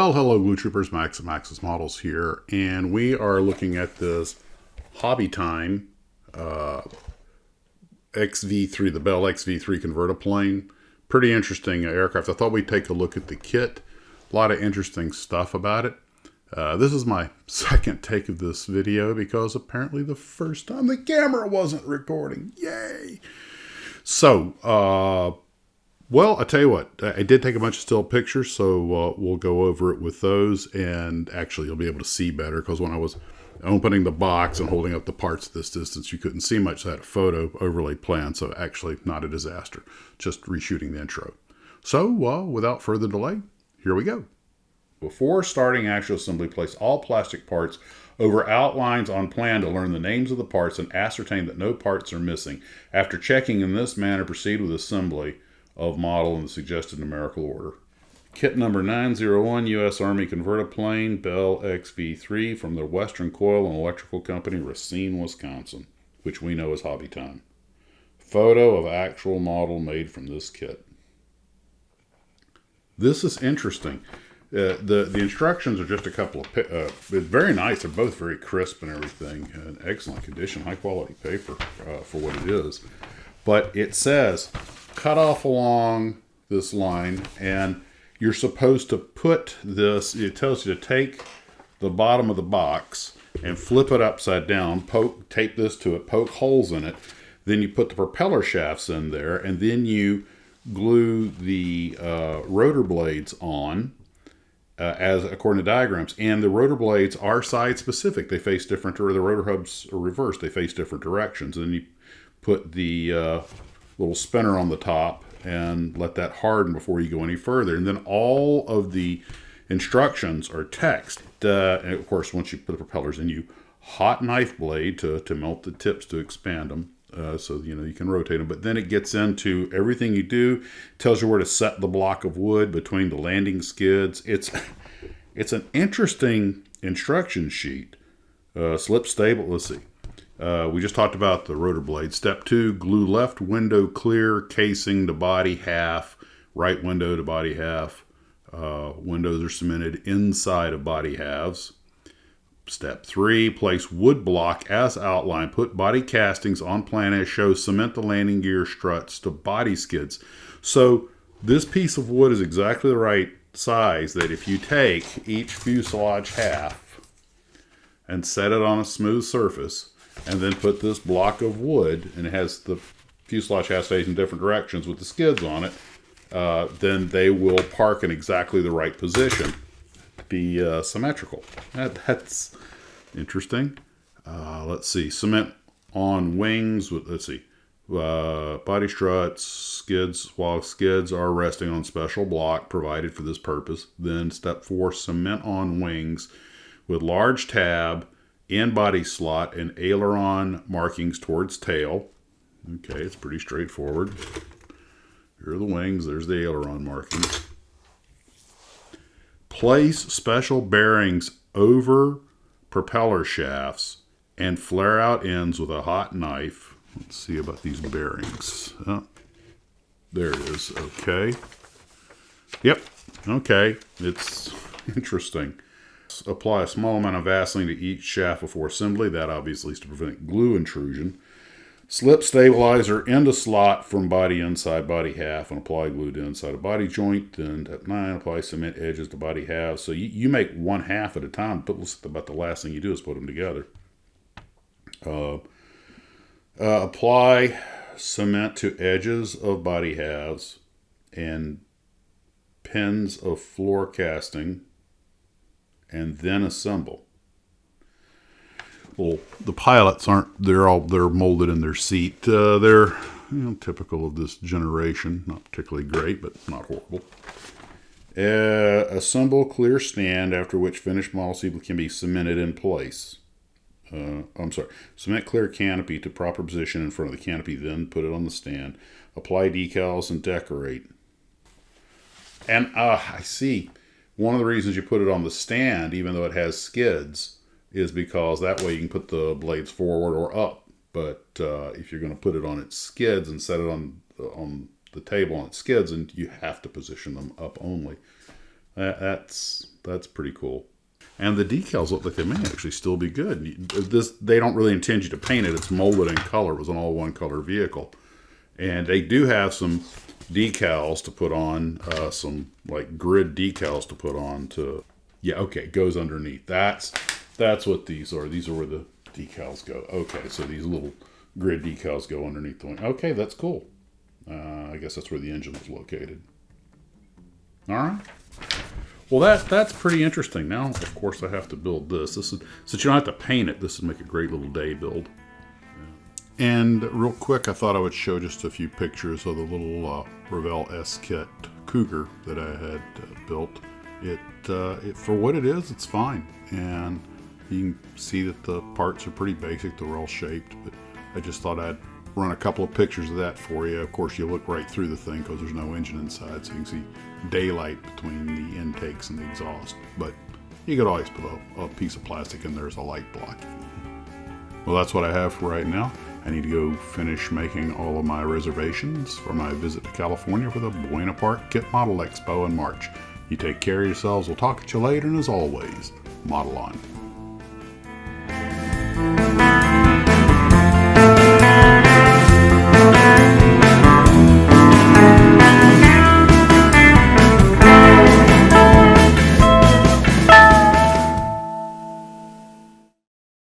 Well, hello Glue Troopers, Max of Max's Models here, and we are looking at this Hobby Time XV3, the Bell XV3 Convertiplane. Pretty interesting aircraft. I thought we'd take a look at the kit. A lot of interesting stuff about it. This is my second take of this video because apparently the first time the camera wasn't recording. Yay! So, well, I tell you what, I did take a bunch of still pictures, so we'll go over it with those, and actually you'll be able to see better, because when I was opening the box and holding up the parts at this distance, you couldn't see much. So I had a photo overlay plan, so actually not a disaster, just reshooting the intro. So, without further delay, here we go. Before starting actual assembly, place all plastic parts over outlines on plan to learn the names of the parts and ascertain that no parts are missing. After checking in this manner, proceed with assembly of model in the suggested numerical order. Kit number 901, U.S. Army Convertiplane, Bell XV3 from the Western Coil and Electrical Company, Racine, Wisconsin, which we know as Hobby Time. Photo of actual model made from this kit. This is interesting. The instructions are just a couple of, very nice. They're both very crisp and everything. In excellent condition, high quality paper for what it is. But it says, cut off along this line, and you're supposed to put this, it tells you to take the bottom of the box and flip it upside down, tape this to it, poke holes in it, then you put the propeller shafts in there, and then you glue the rotor blades on, as according to diagrams. And the rotor blades are side specific. They face different, or the rotor hubs are reversed. They face different directions. And then you put the little spinner on the top and let that harden before you go any further. And then all of the instructions are text. And of course, once you put the propellers in, you hot knife blade to melt the tips to expand them. So, you can rotate them. But then it gets into everything you do. Tells you where to set the block of wood between the landing skids. It's an interesting instruction sheet. Slip stable, let's see. We just talked about the rotor blade. Step 2, glue left window clear casing to body half, right window to body half. Windows are cemented inside of body halves. Step 3, place wood block as outlined. Put body castings on plan as shows. Cement the landing gear struts to body skids. So this piece of wood is exactly the right size that if you take each fuselage half and set it on a smooth surface, and then put this block of wood, and it has the fuselage half facing different directions with the skids on it, then they will park in exactly the right position. Be symmetrical. That's interesting. Let's see. Cement on wings with, let's see, body struts, skids, while skids are resting on special block provided for this purpose. Then step 4, cement on wings with large tab, in body slot, and aileron markings towards tail. Okay, it's pretty straightforward. Here are the wings. There's the aileron markings. Place special bearings over propeller shafts and flare out ends with a hot knife. Let's see about these bearings. Oh, there it is. Okay. Yep. Okay. It's interesting. Apply a small amount of Vaseline to each shaft before assembly. That obviously is to prevent glue intrusion. Slip stabilizer into slot from body inside body half and apply glue to inside a body joint. Then at 9, apply cement edges to body halves. So you make one half at a time, but about the last thing you do is put them together. Apply cement to edges of body halves and pins of floor casting, and then assemble. Well, the pilots they're molded in their seat. They're typical of this generation. Not particularly great, but not horrible. Assemble clear stand, after which finished model seat can be cemented in place. Cement clear canopy to proper position in front of the canopy, then put it on the stand. Apply decals and decorate. And I see. One of the reasons you put it on the stand, even though it has skids, is because that way you can put the blades forward or up. But if you're going to put it on its skids and set it on the table on its skids, and you have to position them up only. That's pretty cool. And the decals look like they may actually still be good. They don't really intend you to paint it. It's molded in color. It was an all one color vehicle. And they do have some decals to put on, some like grid decals to put on to, yeah, okay, it goes underneath. That's what these are. These are where the decals go. Okay, so these little grid decals go underneath the wing. Okay, that's cool. I guess that's where the engine was located. All right. Well, that's pretty interesting. Now, of course, I have to build this. This is, since you don't have to paint it, this would make a great little day build. And real quick, I thought I would show just a few pictures of the little Revell S-Kit Cougar that I had built. It for what it is, it's fine. And you can see that the parts are pretty basic. They're all shaped, but I just thought I'd run a couple of pictures of that for you. Of course, you look right through the thing because there's no engine inside, so you can see daylight between the intakes and the exhaust. But you could always put a piece of plastic in there as a light block. Well, that's what I have for right now. I need to go finish making all of my reservations for my visit to California for the Buena Park Kit Model Expo in March. You take care of yourselves. We'll talk to you later, and as always, model on.